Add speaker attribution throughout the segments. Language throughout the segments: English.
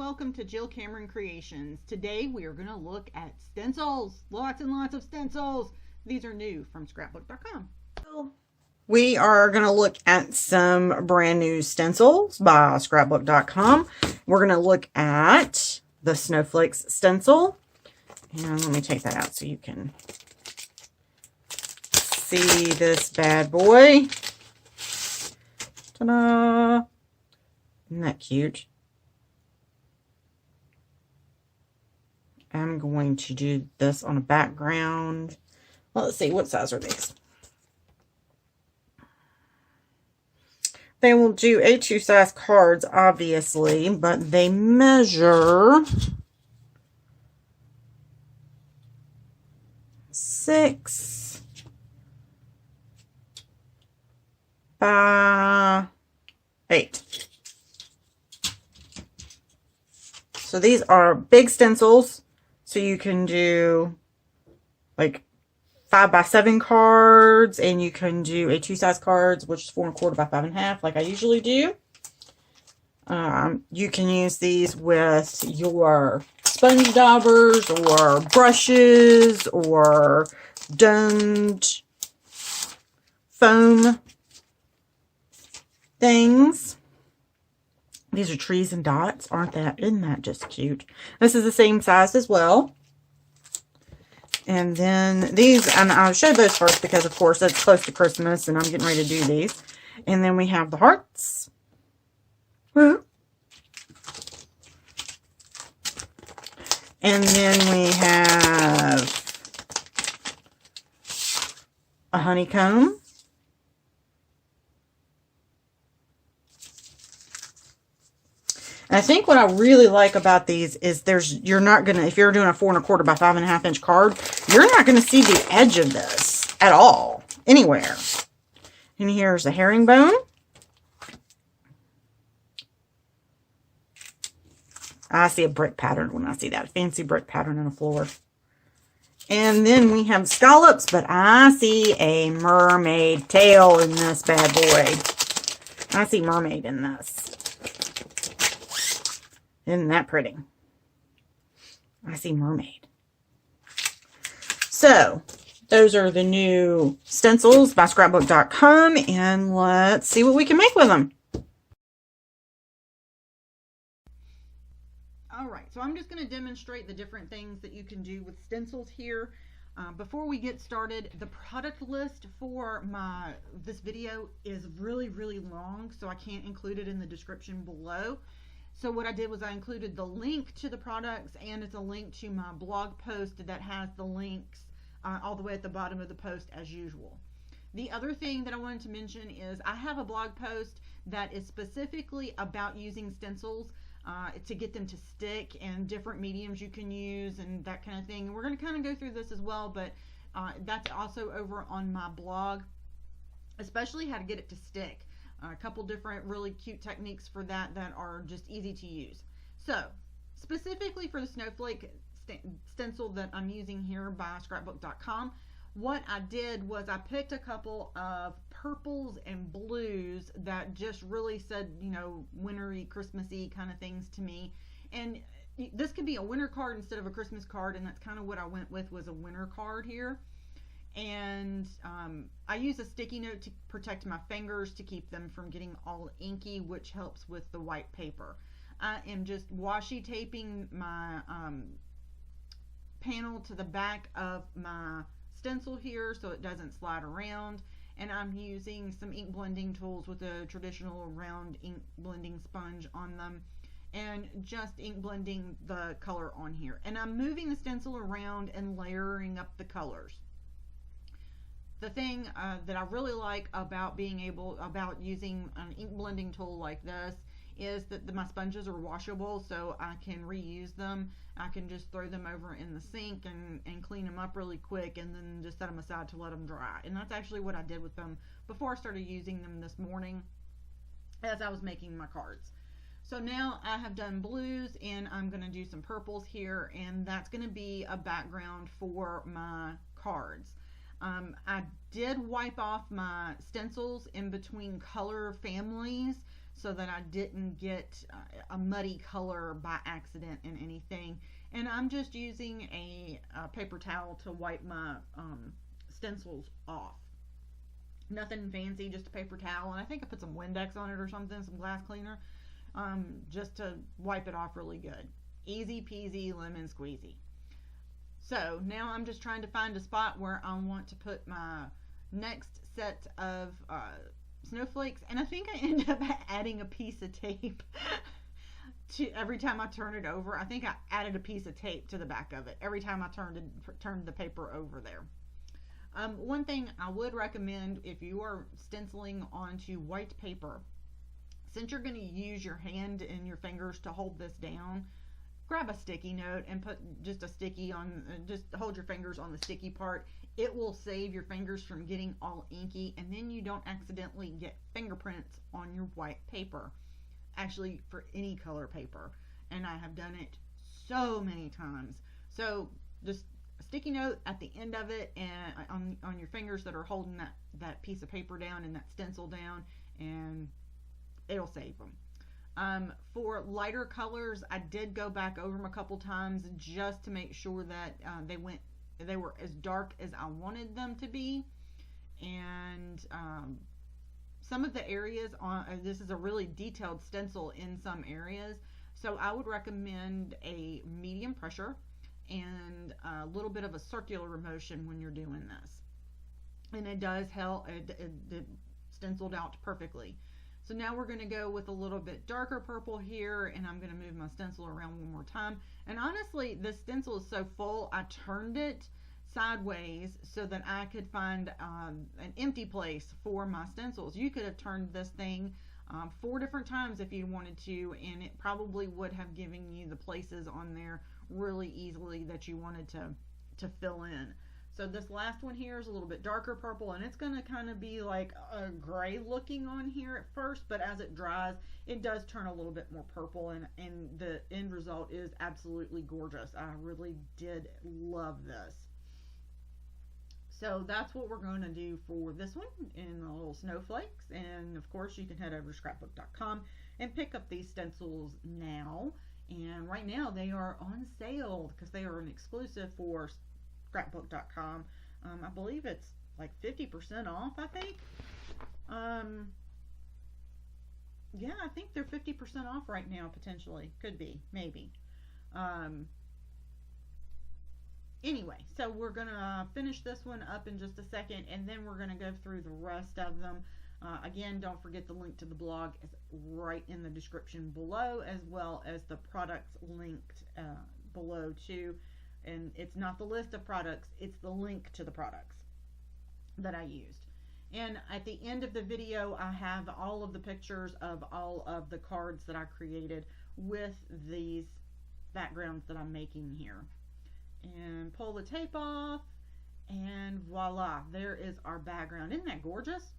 Speaker 1: welcome to Jill Cameron Creations. Today we are going to look at stencils. Lots and lots of stencils. These are new from scrapbook.com.
Speaker 2: We are going to look at some brand new stencils by scrapbook.com. We're going to look at the Snowflakes stencil. And let me take that out so you can see this bad boy. Ta-da! Isn't that cute? I'm going to do this on a background. Well, let's see, what size are these? They will do A2 size cards, obviously, but they measure 6 by 8. So these are big stencils. So you can do like 5 by 7 cards, and you can do A2 size cards, which is 4 1/4 by 5 1/2, like I usually do. You can use these with your sponge daubers or brushes or domed foam things. These are trees and dots. Isn't that just cute? This is the same size as well. And then these, and I'll show those first because, of course, it's close to Christmas and I'm getting ready to do these. And then we have the hearts. Woo. And then we have a honeycomb. And I think what I really like about these is you're not going to, if you're doing a 4 1/4 by 5 1/2 inch card, you're not going to see the edge of this at all, anywhere. And here's a herringbone. I see a brick pattern when I see that, a fancy brick pattern on the floor. And then we have scallops, but I see a mermaid tail in this bad boy. I see mermaid in this. Isn't that pretty? I see mermaid. So, those are the new stencils by scrapbook.com, and let's see what we can make with them.
Speaker 1: Alright, so I'm just going to demonstrate the different things that you can do with stencils here. Before we get started, the product list for this video is really long, so I can't include it in the description below. So what I did was I included the link to the products, and it's a link to my blog post that has the links all the way at the bottom of the post as usual. The other thing that I wanted to mention is I have a blog post that is specifically about using stencils to get them to stick, and different mediums you can use and that kind of thing. And we're going to kind of go through this as well, but that's also over on my blog, especially how to get it to stick. A couple different really cute techniques for that are just easy to use. So, specifically for the snowflake stencil that I'm using here by scrapbook.com, what I did was I picked a couple of purples and blues that just really said, you know, wintry, Christmassy kind of things to me. And this could be a winter card instead of a Christmas card, and that's kind of what I went with, was a winter card here. And I use a sticky note to protect my fingers to keep them from getting all inky, which helps with the white paper. I am just washi taping my panel to the back of my stencil here so it doesn't slide around, and I'm using some ink blending tools with a traditional round ink blending sponge on them, and just ink blending the color on here. And I'm moving the stencil around and layering up the colors. The thing that I really like about using an ink blending tool like this is that my sponges are washable, so I can reuse them. I can just throw them over in the sink and clean them up really quick, and then just set them aside to let them dry. And that's actually what I did with them before I started using them this morning as I was making my cards. So now I have done blues, and I'm going to do some purples here, and that's going to be a background for my cards. I did wipe off my stencils in between color families, so that I didn't get a muddy color by accident in anything. And I'm just using a paper towel to wipe my stencils off. Nothing fancy, just a paper towel, and I think I put some Windex on it or something, some glass cleaner, just to wipe it off really good. Easy peasy lemon squeezy. So now I'm just trying to find a spot where I want to put my next set of snowflakes, and I think I end up adding a piece of tape to every time I turn it over. I think I added a piece of tape to the back of it every time I turned the paper over there. One thing I would recommend if you are stenciling onto white paper, since you're going to use your hand and your fingers to hold this down, grab a sticky note and put just a sticky on, just hold your fingers on the sticky part. It will save your fingers from getting all inky, and then you don't accidentally get fingerprints on your white paper. Actually, for any color paper, and I have done it so many times. So just a sticky note at the end of it, and on your fingers that are holding that piece of paper down and that stencil down, and it'll save them. For lighter colors, I did go back over them a couple times just to make sure that they were as dark as I wanted them to be. And some of the areas on this is a really detailed stencil in some areas, so I would recommend a medium pressure and a little bit of a circular motion when you're doing this, and it does help. It stenciled out perfectly. So now we're going to go with a little bit darker purple here, and I'm going to move my stencil around one more time. And honestly, this stencil is so full, I turned it sideways so that I could find an empty place for my stencils. You could have turned this thing 4 different times if you wanted to, and it probably would have given you the places on there really easily that you wanted to fill in. So this last one here is a little bit darker purple, and it's going to kind of be like a gray looking on here at first, but as it dries, it does turn a little bit more purple, and the end result is absolutely gorgeous. I really did love this. So that's what we're going to do for this one in the little snowflakes. And of course, you can head over to scrapbook.com and pick up these stencils now. And right now they are on sale because they are an exclusive for scrapbook.com. I believe it's like 50% off, I think. Yeah, I think they're 50% off right now, potentially. Could be, maybe. Anyway, so we're going to finish this one up in just a second, and then we're going to go through the rest of them. Again, don't forget the link to the blog is right in the description below, as well as the products linked below too. And it's not the list of products, it's the link to the products that I used. And at the end of the video, I have all of the pictures of all of the cards that I created with these backgrounds that I'm making here. And pull the tape off, and voila, there is our background. Isn't that gorgeous?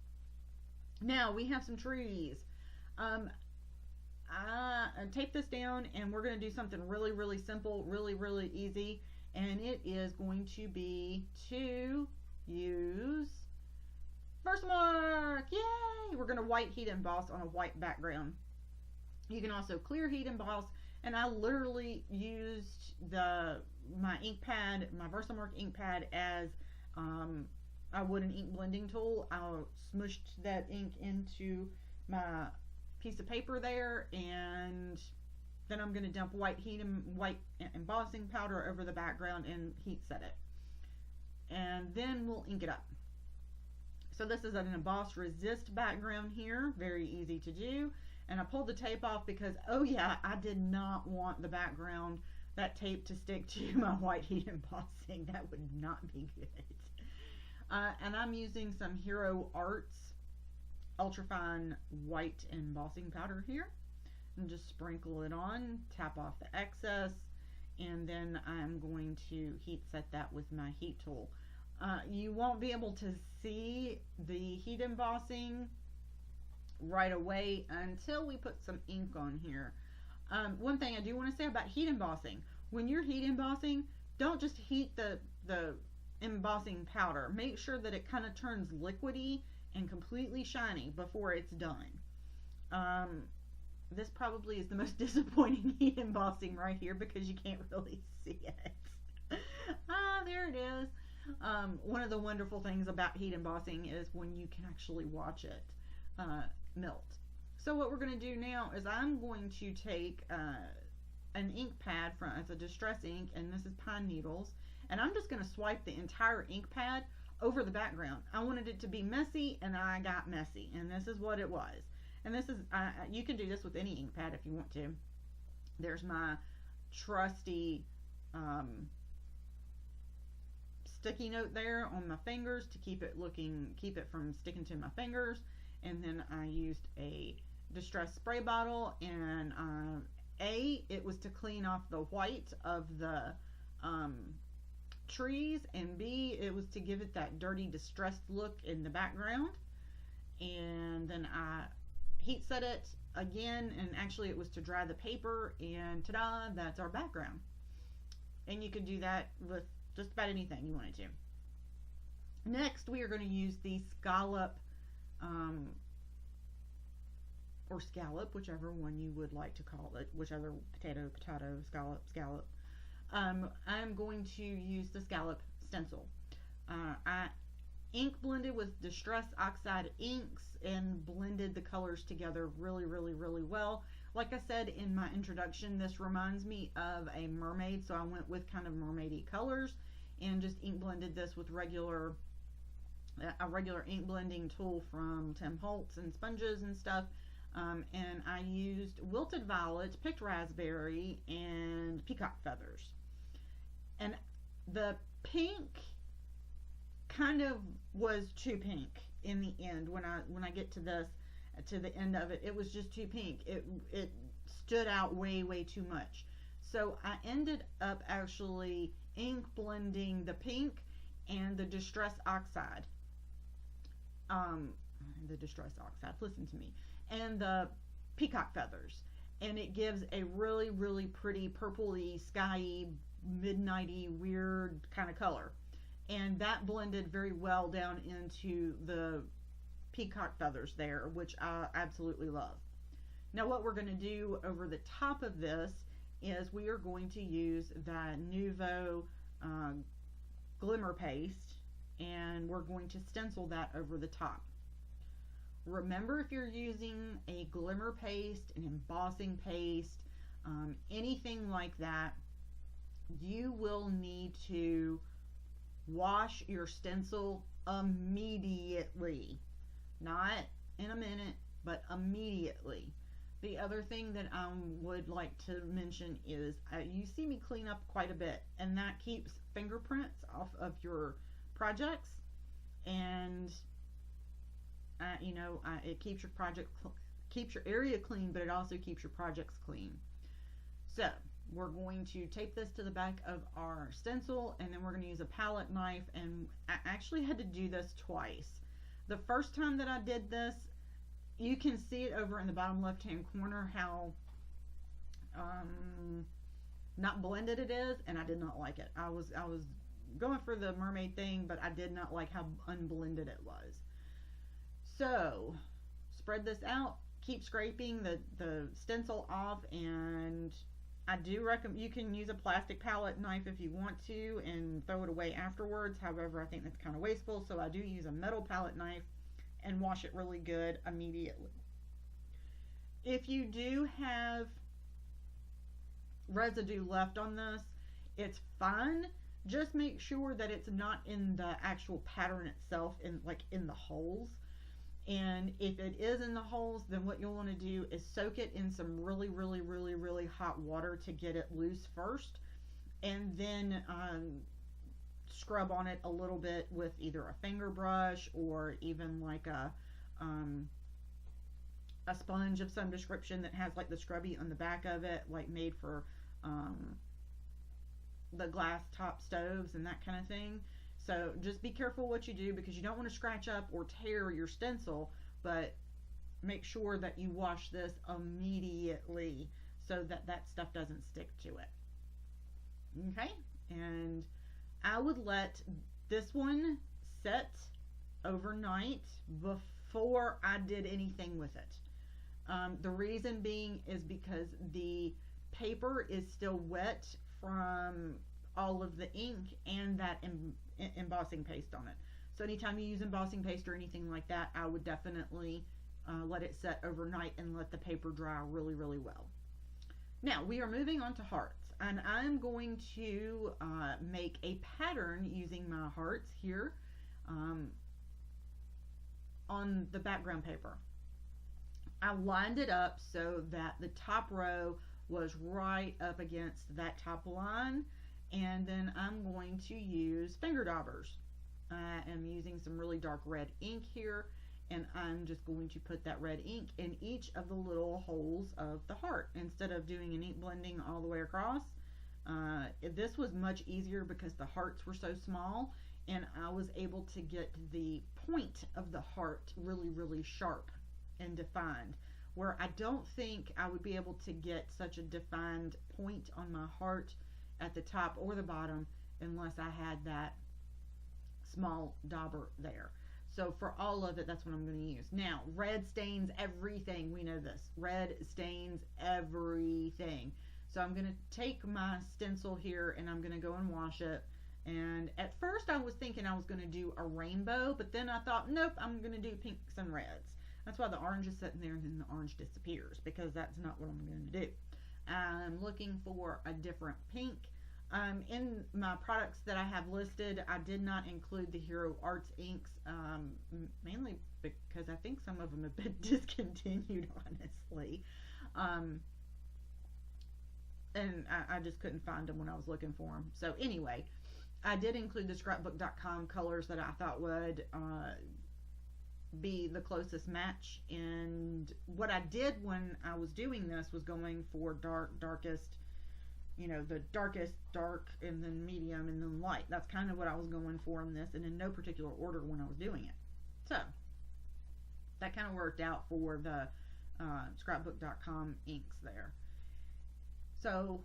Speaker 1: Now we have some trees. I tape this down, and we're going to do something really, really simple, really, really easy, and it is going to be to use Versamark. Yay! We're going to white heat emboss on a white background. You can also clear heat emboss, and I literally used my ink pad, my Versamark ink pad, as I would an ink blending tool. I smushed that ink into my piece of paper there, and then I'm going to dump white embossing powder over the background and heat set it, and then we'll ink it up. So this is an emboss resist background here, very easy to do. And I pulled the tape off because, oh yeah, I did not want the background, that tape, to stick to my white heat embossing. That would not be good. And I'm using some Hero Arts ultrafine white embossing powder here, and just sprinkle it on, tap off the excess, and then I'm going to heat set that with my heat tool. You won't be able to see the heat embossing right away until we put some ink on here. One thing I do want to say about heat embossing: when you're heat embossing, don't just heat the embossing powder. Make sure that it kind of turns liquidy and completely shiny before it's done. This probably is the most disappointing heat embossing right here because you can't really see it. There it is. One of the wonderful things about heat embossing is when you can actually watch it melt. So what we're going to do now is I'm going to take an ink pad from, it's a distress ink, and this is pine needles, and I'm just going to swipe the entire ink pad over the background. I wanted it to be messy, and I got messy, and this is what it was. And this is, you can do this with any ink pad if you want to. There's my trusty sticky note there on my fingers to keep it from sticking to my fingers. And then I used a distress spray bottle, and it was to clean off the white of the trees, and B, it was to give it that dirty, distressed look in the background. And then I heat set it again, and actually it was to dry the paper, and ta-da, that's our background. And you could do that with just about anything you wanted to. Next, we are going to use the Scallop or Scallop, whichever one you would like to call it, whichever potato, scallop. I'm going to use the Scallop Stencil. I ink blended with Distress Oxide inks and blended the colors together really, really, really well. Like I said in my introduction, this reminds me of a mermaid, so I went with kind of mermaidy colors and just ink blended this with a regular ink blending tool from Tim Holtz and sponges and stuff. And I used wilted violet, picked raspberry, and peacock feathers. And the pink kind of was too pink in the end. When I get to this, to the end of it, it was just too pink. It stood out way too much. So I ended up actually ink blending the pink and the Distress Oxide. Listen to me. And the peacock feathers, and it gives a really pretty purpley, skyy, midnighty, weird kind of color. And that blended very well down into the peacock feathers there, which I absolutely love. Now what we're going to do over the top of this is we are going to use the Nuvo glimmer paste, and we're going to stencil that over the top. Remember, if you're using a glimmer paste, an embossing paste, anything like that, you will need to wash your stencil immediately. Not in a minute, but immediately. The other thing that I would like to mention is you see me clean up quite a bit, and that keeps fingerprints off of your projects, and it keeps your area clean, but it also keeps your projects clean. So we're going to tape this to the back of our stencil, and then we're going to use a palette knife, and I actually had to do this twice. The first time that I did this, you can see it over in the bottom left hand corner how not blended it is, and I did not like it. I was going for the mermaid thing, but I did not like how unblended it was. So spread this out, keep scraping the stencil off, and I do recommend you can use a plastic palette knife if you want to and throw it away afterwards. However, I think that's kind of wasteful, so I do use a metal palette knife and wash it really good immediately. If you do have residue left on this, it's fine. Just make sure that it's not in the actual pattern itself, in the holes. And if it is in the holes, then what you'll want to do is soak it in some really hot water to get it loose first, and then scrub on it a little bit with either a finger brush or even like a sponge of some description that has like the scrubby on the back of it, like made for the glass top stoves and that kind of thing. So just be careful what you do, because you don't want to scratch up or tear your stencil, but make sure that you wash this immediately so that that stuff doesn't stick to it. Okay, and I would let this one set overnight before I did anything with it. The reason being is because the paper is still wet from all of the ink and that embossing paste on it. So anytime you use embossing paste or anything like that, I would definitely let it set overnight and let the paper dry really, really well. Now we are moving on to hearts, and I'm going to make a pattern using my hearts here on the background paper. I lined it up so that the top row was right up against that top line, and then I'm going to use finger daubers. I am using some really dark red ink here, and I'm just going to put that red ink in each of the little holes of the heart instead of doing an ink blending all the way across. This was much easier because the hearts were so small, and I was able to get the point of the heart really, really sharp and defined, where I don't think I would be able to get such a defined point on my heart at the top or the bottom unless I had that small dauber there. So for all of it, that's what I'm going to use. Now, red stains everything. We know this. Red stains everything. So I'm going to take my stencil here and I'm going to go and wash it. And at first I was thinking I was going to do a rainbow, but then I thought, nope, I'm going to do pinks and reds. That's why the orange is sitting there and then the orange disappears, because that's not what I'm going to do. I'm looking for a different pink. In my products that I have listed, I did not include the Hero Arts inks, mainly because I think some of them have been discontinued, honestly. And I just couldn't find them when I was looking for them. So anyway, I did include the scrapbook.com colors that I thought would be the closest match. And what I did when I was doing this was going for darkest, you know, the darkest dark, and then medium, and then light. That's kind of what I was going for in this, and in no particular order when I was doing it. So that kind of worked out for the scrapbook.com inks there. So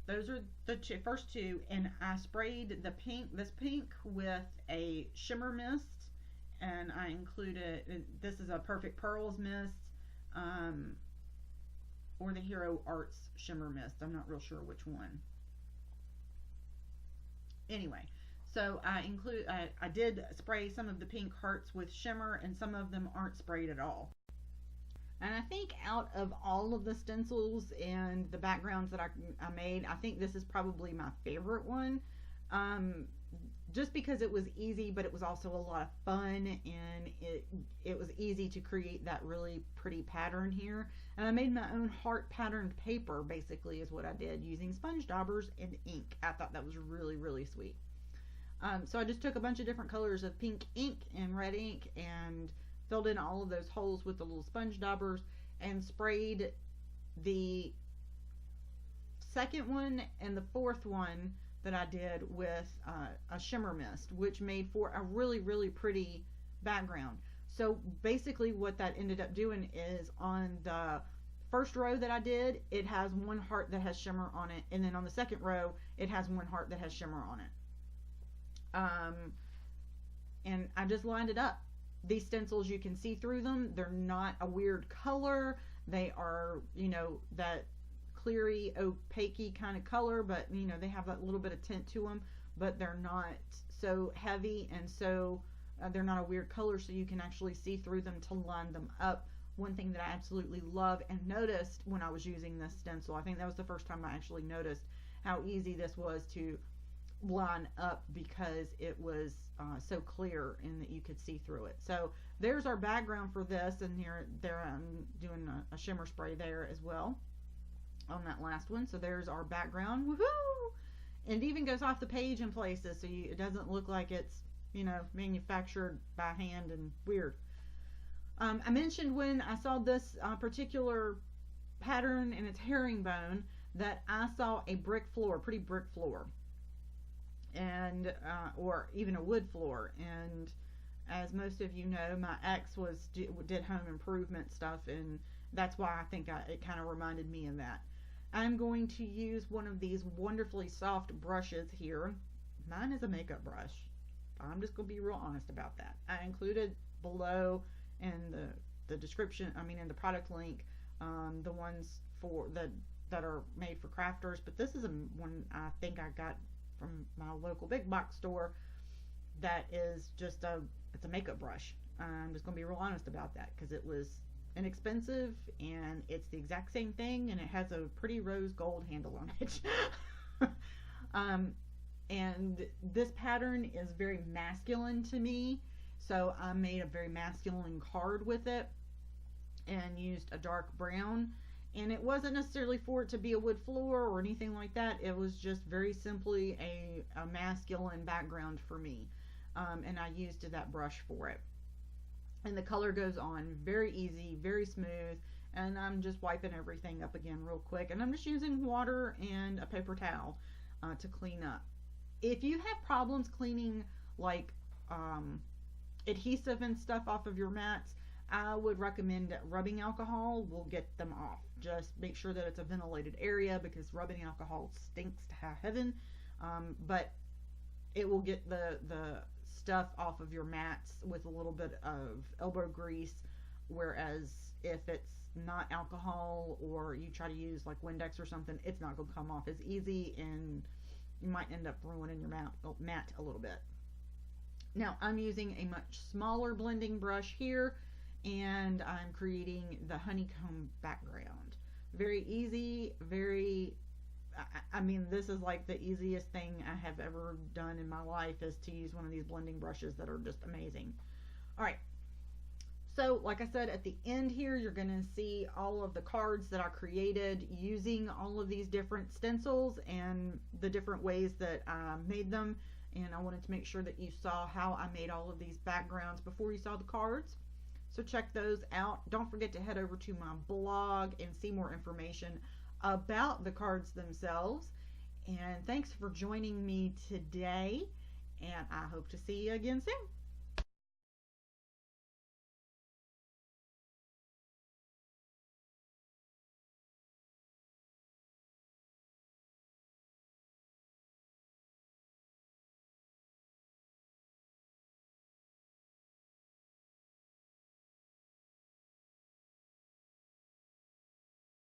Speaker 1: those are the first two, and I sprayed the this pink with a shimmer mist, and I included, this is a Perfect Pearls mist, or the Hero Arts shimmer mist. I'm not real sure which one. Anyway, so I did spray some of the pink hearts with shimmer, and some of them aren't sprayed at all. And I think out of all of the stencils and the backgrounds that I made, I think this is probably my favorite one. Just because it was easy, but it was also a lot of fun, and it was easy to create that really pretty pattern here. And I made my own heart patterned paper, basically, is what I did, using sponge daubers and ink. I thought that was really, really sweet. So I just took a bunch of different colors of pink ink and red ink and filled in all of those holes with the little sponge daubers, and sprayed the second one and the fourth one that I did with a shimmer mist, which made for a really, really pretty background. So basically what that ended up doing is, on the first row that I did, it has one heart that has shimmer on it, and then on the second row it has one heart that has shimmer on it. And I just lined it up. These stencils, you can see through them. They're not a weird color. They are, you know, that cleary, opaque kind of color, but, you know, they have that little bit of tint to them, but they're not so heavy, and so they're not a weird color, so you can actually see through them to line them up. One thing that I absolutely love and noticed when I was using this stencil, I think that was the first time I actually noticed how easy this was to line up, because it was so clear and that you could see through it. So there's our background for this, and there I'm doing a shimmer spray there as well on that last one. So there's our background. Woohoo! And it even goes off the page in places, so it doesn't look like it's, you know, manufactured by hand and weird. I mentioned when I saw this particular pattern and its herringbone that I saw a brick floor, pretty brick floor, and or even a wood floor. And as most of you know, my ex did home improvement stuff, and that's why I think it kind of reminded me of that. I'm going to use one of these wonderfully soft brushes here. Mine is a makeup brush. I'm just going to be real honest about that. I included below in the description, in the product link, the ones that are made for crafters, but this is one I think I got from my local big box store that is just it's a makeup brush. I'm just going to be real honest about that because it was inexpensive and it's the exact same thing and it has a pretty rose gold handle on it. And this pattern is very masculine to me, so I made a very masculine card with it and used a dark brown. And it wasn't necessarily for it to be a wood floor or anything like that. It was just very simply a masculine background for me. And I used that brush for it. And the color goes on very easy, very smooth. And I'm just wiping everything up again real quick. And I'm just using water and a paper towel to clean up. If you have problems cleaning like adhesive and stuff off of your mats, I would recommend rubbing alcohol will get them off. Just make sure that it's a ventilated area because rubbing alcohol stinks to high heaven. But it will get the stuff off of your mats with a little bit of elbow grease. Whereas if it's not alcohol or you try to use like Windex or something, it's not going to come off as easy and you might end up ruining your mat a little bit. Now I'm using a much smaller blending brush here and I'm creating the honeycomb background. Very easy, I mean, this is like the easiest thing I have ever done in my life is to use one of these blending brushes that are just amazing. Alright, so like I said, at the end here you're going to see all of the cards that I created using all of these different stencils and the different ways that I made them. And I wanted to make sure that you saw how I made all of these backgrounds before you saw the cards. So check those out. Don't forget to head over to my blog and see more information about the cards themselves. And thanks for joining me today. And I hope to see you again soon.